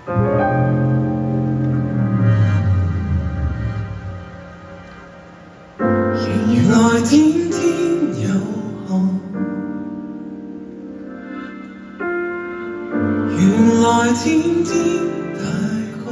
原來天天有空，原來天天大個。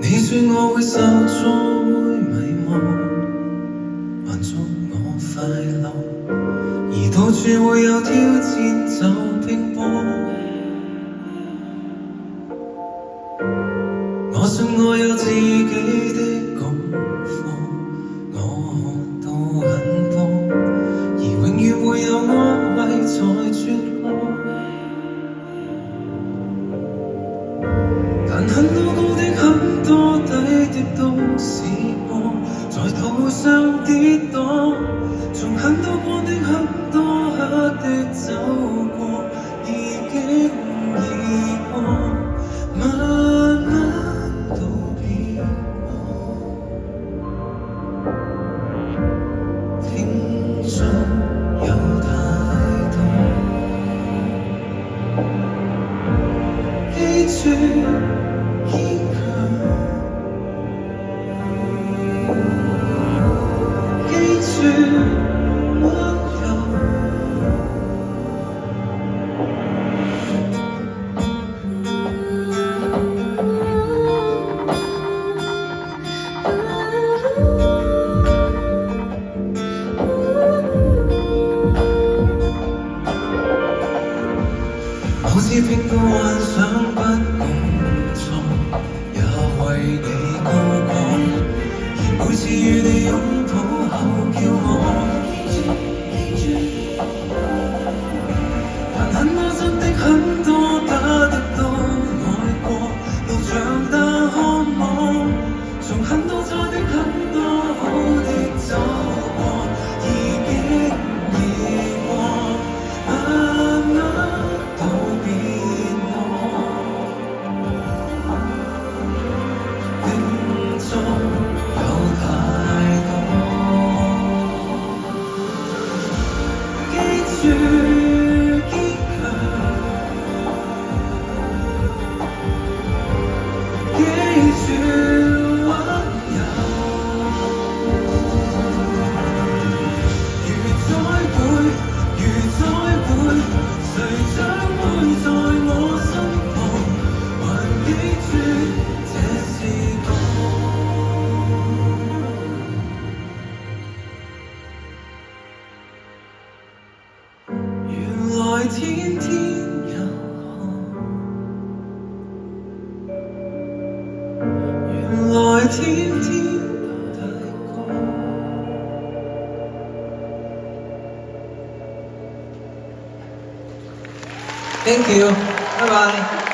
你說我會受挫，會迷茫，還祝我快樂，而到處會有挑戰就拼搏。我信我有自己的功課，我學到很多，而永遠會有安慰在轉角。但很多高的很多低的都試過，在途上跌倒，從很多光的很多黑的走過，已經易過，慢慢道別我，聽眾有太多，記住好似拼到幻想不共錯，也為你高歌，而每次與你擁抱後叫我記住，但很多真的很多假的都愛過，路長大渴望，從很多錯的很多好的走過，已經易過，慢慢道別我，定中有太多，記住堅強，記住溫柔，如再會，如再會，誰將會在我身旁，還記住這是我。原來天天有空，原來天天大個。Thank you，拜拜。